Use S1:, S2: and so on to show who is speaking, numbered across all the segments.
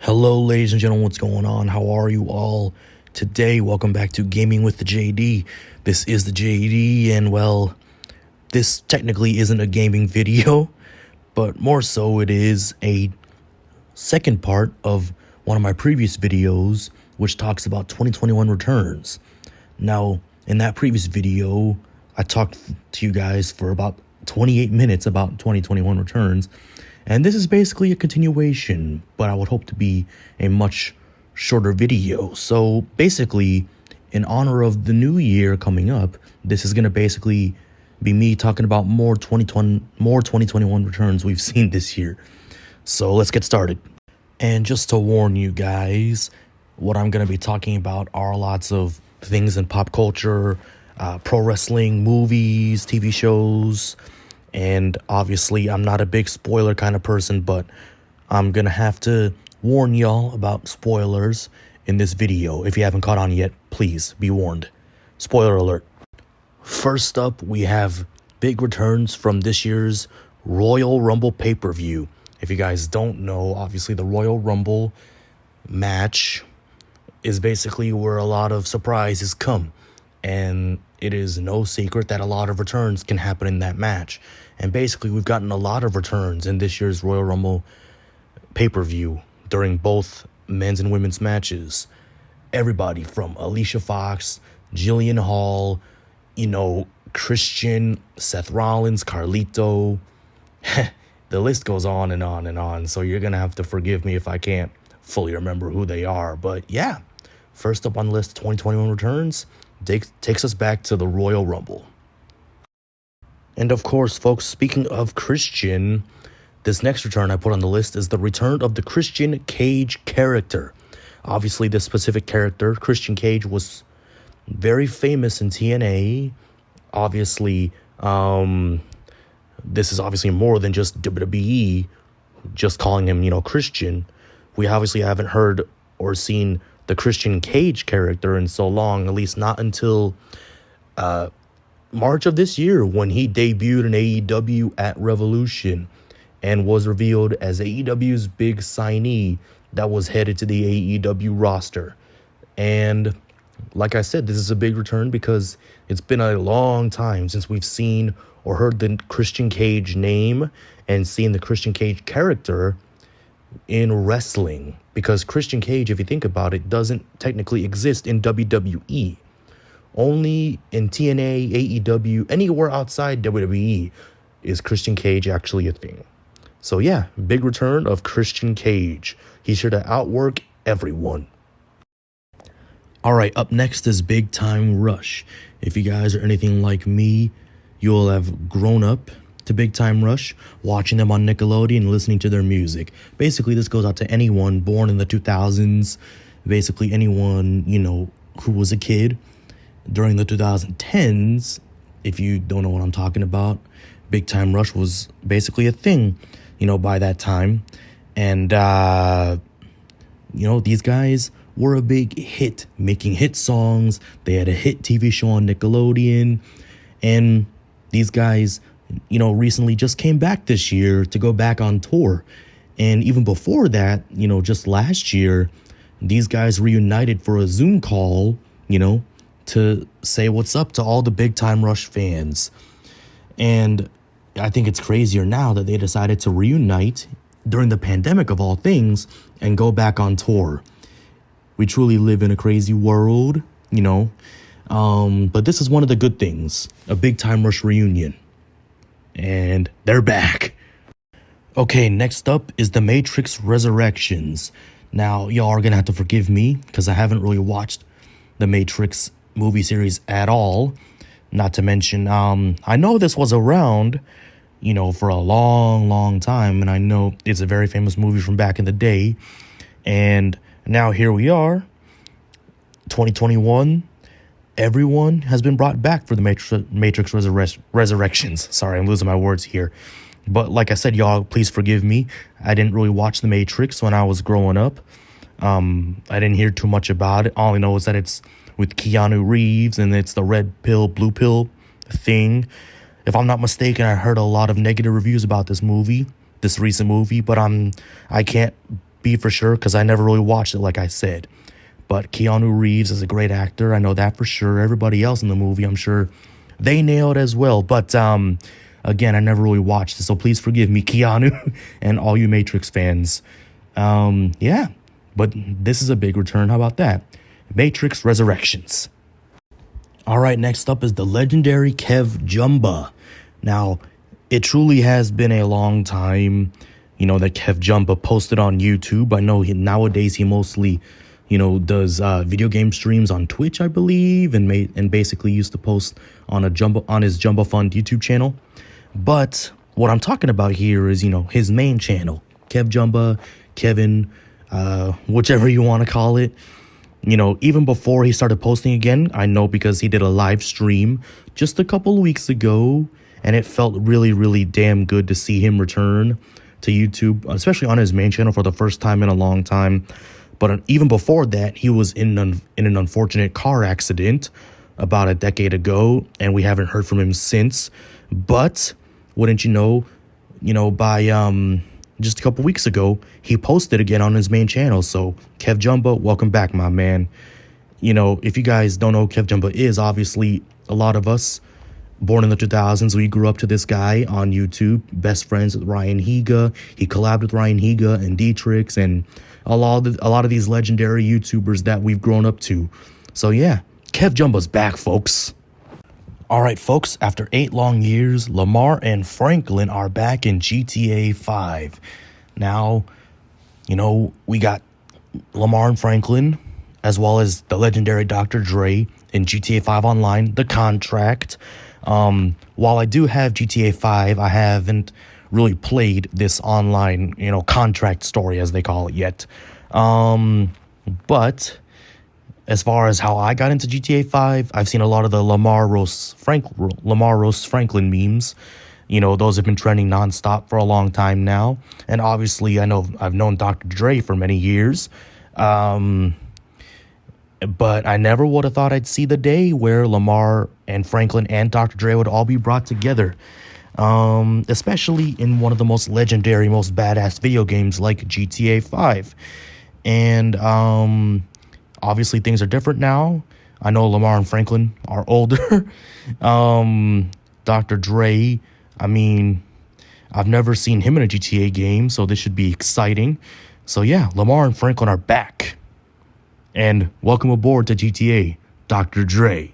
S1: Hello, ladies and gentlemen, what's going on? How are you all today? Welcome back to Gaming with the JD. This is the JD, and well, this technically isn't a gaming video, but more so it is a second part of one of my previous videos, which talks about 2021 returns. Now, in that previous video, I talked to you guys for about 28 minutes about 2021 returns. And this is basically a continuation, but I would hope to be a much shorter video. So basically, in honor of the new year coming up, this is going to basically be me talking about more 2021 returns we've seen this year. So let's get started. And just to warn you guys, what I'm going to be talking about are lots of things in pop culture, pro wrestling, movies, TV shows. And obviously, I'm not a big spoiler kind of person, but I'm going to have to warn y'all about spoilers in this video. If you haven't caught on yet, please be warned. Spoiler alert. First up, we have big returns from this year's Royal Rumble pay-per-view. If you guys don't know, obviously the Royal Rumble match is basically where a lot of surprises come. And it is no secret that a lot of returns can happen in that match. And basically, we've gotten a lot of returns in this year's Royal Rumble pay-per-view during both men's and women's matches. Everybody from Alicia Fox, Jillian Hall, Christian, Seth Rollins, Carlito. The list goes on and on and on. So you're going to have to forgive me if I can't fully remember who they are. But yeah, first up on the list of 2021 returns takes us back to the Royal Rumble. And of course, folks, speaking of Christian, this next return I put on the list is the return of the Christian Cage character. Obviously, this specific character, Christian Cage, was very famous in TNA. Obviously, this is obviously more than just WWE, just calling him, Christian. We obviously haven't heard or seen the Christian Cage character in so long, at least not until March of this year, when he debuted in AEW at Revolution and was revealed as AEW's big signee that was headed to the AEW roster. And like I said, this is a big return because it's been a long time since we've seen or heard the Christian Cage name and seen the Christian Cage character in wrestling. Because Christian Cage, if you think about it, doesn't technically exist in WWE. Only in TNA, AEW, anywhere outside WWE is Christian Cage actually a thing. So yeah, big return of Christian Cage. He's here to outwork everyone. Alright, up next is Big Time Rush. If you guys are anything like me, you'll have grown up to Big Time Rush, watching them on Nickelodeon and listening to their music. Basically, this goes out to anyone born in the 2000s, basically anyone, who was a kid during the 2010s. If you don't know what I'm talking about, Big Time Rush was basically a thing, by that time. And, these guys were a big hit, making hit songs. They had a hit TV show on Nickelodeon. And these guys, recently just came back this year to go back on tour. And even before that, just last year, these guys reunited for a Zoom call, to say what's up to all the Big Time Rush fans. And I think it's crazier now that they decided to reunite during the pandemic of all things and go back on tour. We truly live in a crazy world, but this is one of the good things, a Big Time Rush reunion. And they're back. Okay, next up is The Matrix Resurrections. Now, y'all are going to have to forgive me because I haven't really watched The Matrix movie series at all. Not to mention, I know this was around, for a long, long time. And I know it's a very famous movie from back in the day. And now here we are, 2021. Everyone has been brought back for the Matrix Resurrections. Sorry, I'm losing my words here. But like I said, y'all, please forgive me. I didn't really watch The Matrix when I was growing up. I didn't hear too much about it. All I know is that it's with Keanu Reeves and it's the red pill, blue pill thing. If I'm not mistaken, I heard a lot of negative reviews about this recent movie, but I can't be for sure because I never really watched it, like I said. But Keanu Reeves is a great actor. I know that for sure. Everybody else in the movie, I'm sure they nailed as well. But again, I never really watched it, so please forgive me, Keanu, and all you Matrix fans. Yeah, but this is a big return. How about that? Matrix Resurrections. All right, next up is the legendary KevJumba. Now, it truly has been a long time, that KevJumba posted on YouTube. I know nowadays he mostly, does video game streams on Twitch, I believe, and basically used to post on his Jumba Fund YouTube channel. But what I'm talking about here is, his main channel, KevJumba, Kevin, whichever you want to call it. Even before he started posting again, I know because he did a live stream just a couple of weeks ago, and it felt really, really damn good to see him return to YouTube, especially on his main channel for the first time in a long time. But even before that, he was in an unfortunate car accident about a decade ago, and we haven't heard from him since. But wouldn't you know, by just a couple weeks ago, he posted again on his main channel. So KevJumba, welcome back, my man. If you guys don't know who KevJumba is, obviously a lot of us born in the 2000s, we grew up to this guy on YouTube, best friends with Ryan Higa. He collabed with Ryan Higa and Dietrich and a lot of these legendary YouTubers that we've grown up to. So yeah, KevJumba's back, folks. All right, folks, after 8 long years, Lamar and Franklin are back in GTA 5. Now, we got Lamar and Franklin, as well as the legendary Dr. Dre in GTA 5 Online, The Contract. While I do have GTA 5, I haven't really played this online, contract story, as they call it, yet. But as far as how I got into GTA 5, I've seen a lot of the Lamar roast Franklin memes. Those have been trending nonstop for a long time now. And obviously, I've known Dr. Dre for many years. But I never would have thought I'd see the day where Lamar and Franklin and Dr. Dre would all be brought together. Especially in one of the most legendary, most badass video games like GTA 5. And obviously, things are different now. I know Lamar and Franklin are older. Dr. Dre, I've never seen him in a GTA game, so this should be exciting. So yeah, Lamar and Franklin are back. And welcome aboard to GTA, Dr. Dre.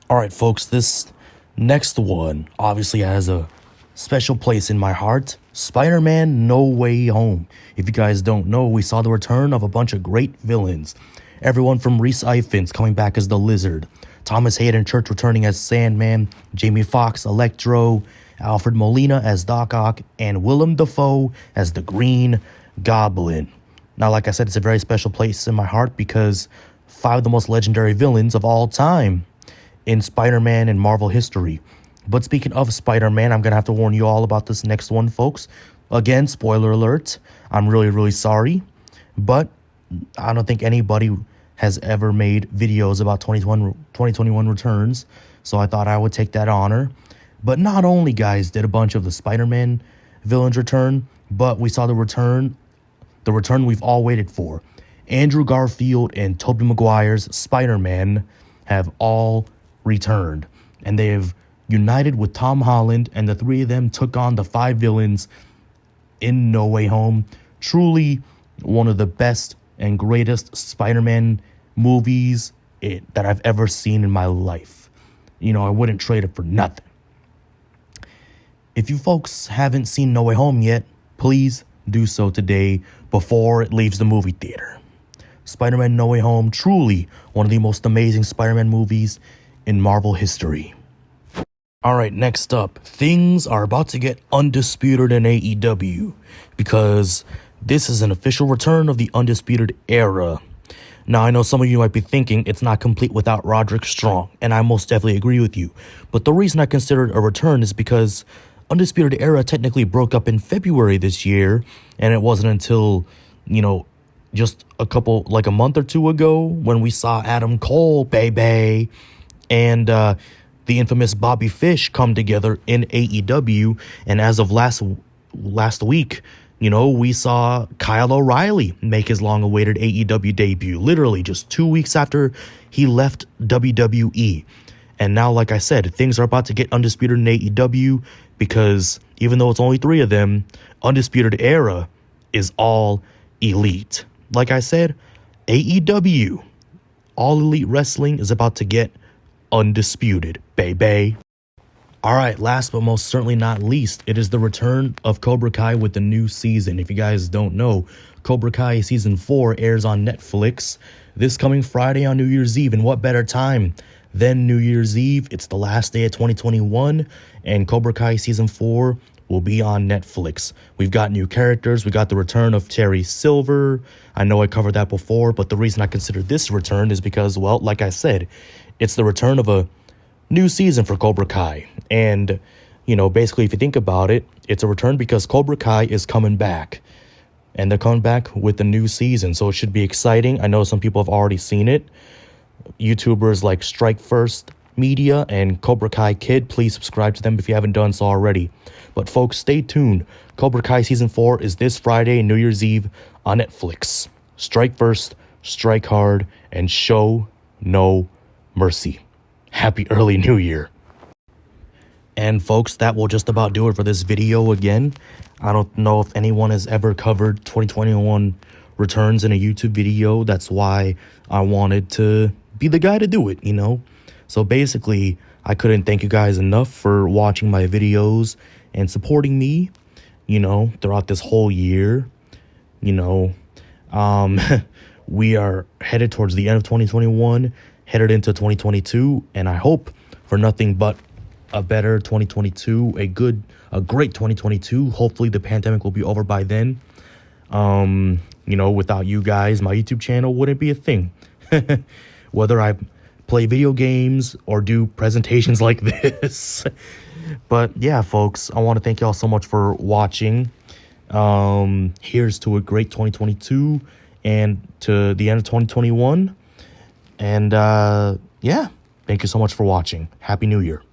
S1: All right, folks, this next one obviously has a special place in my heart. Spider-Man No Way Home. If you guys don't know, we saw the return of a bunch of great villains. Everyone from Rhys Ifans coming back as the Lizard, Thomas Hayden Church returning as Sandman, Jamie Foxx, Electro, Alfred Molina as Doc Ock, and Willem Dafoe as the Green Goblin. Now, like I said, it's a very special place in my heart because 5 of the most legendary villains of all time in Spider-Man and Marvel history. But speaking of Spider-Man, I'm going to have to warn you all about this next one, folks. Again, spoiler alert. I'm really, really sorry. But I don't think anybody has ever made videos about 2021 returns, so I thought I would take that honor. But not only, guys, did a bunch of the Spider-Man villains return, but we saw the return we've all waited for. Andrew Garfield and Tobey Maguire's Spider-Man have all returned, and they have united with Tom Holland, and the 3 of them took on the 5 villains in No Way Home. Truly one of the best and greatest Spider-Man movies that I've ever seen in my life. I wouldn't trade it for nothing. If you folks haven't seen No Way Home yet, please do so today before it leaves the movie theater. Spider-Man No Way Home, truly one of the most amazing Spider-Man movies in Marvel history. All right, next up, things are about to get undisputed in AEW because this is an official return of the Undisputed Era. Now, I know some of you might be thinking it's not complete without Roderick Strong, and I most definitely agree with you. But the reason I consider it a return is because Undisputed Era technically broke up in February this year, and it wasn't until, just a month or 2 ago when we saw Adam Cole, baby, and the infamous Bobby Fish come together in AEW. And as of last week, You know, we saw Kyle O'Reilly make his long-awaited AEW debut, literally just 2 weeks after he left WWE. And now, like I said, things are about to get Undisputed in AEW because even though it's only 3 of them, Undisputed Era is all elite. Like I said, AEW, All Elite Wrestling, is about to get Undisputed, baby. All right, last but most certainly not least, it is the return of Cobra Kai with the new season. If you guys don't know, Cobra Kai Season 4 airs on Netflix this coming Friday on New Year's Eve. And what better time than New Year's Eve? It's the last day of 2021, and Cobra Kai Season 4 will be on Netflix. We've got new characters. We got the return of Terry Silver. I know I covered that before, but the reason I consider this return is because, well, like I said, it's the return of a new season for Cobra Kai. And, you know, basically, if you think about it, it's a return because Cobra Kai is coming back. And they're coming back with a new season, so it should be exciting. I know some people have already seen it. YouTubers like Strike First Media and Cobra Kai Kid, please subscribe to them if you haven't done so already. But folks, stay tuned. Cobra Kai Season 4 is this Friday, New Year's Eve, on Netflix. Strike first, strike hard, and show no mercy. Happy early New Year. And folks, that will just about do it for this video again. I don't know if anyone has ever covered 2021 returns in a YouTube video. That's why I wanted to be the guy to do it, you know. So basically, I couldn't thank you guys enough for watching my videos and supporting me, you know, throughout this whole year. You know, we are headed towards the end of 2021, headed into 2022, and I hope for nothing but a better 2022, a great 2022. Hopefully the pandemic will be over by then. You know, without you guys, my YouTube channel wouldn't be a thing. Whether I play video games or do presentations like this. But yeah, folks, I want to thank y'all so much for watching. Here's to a great 2022 and to the end of 2021. And yeah, thank you so much for watching. Happy New Year.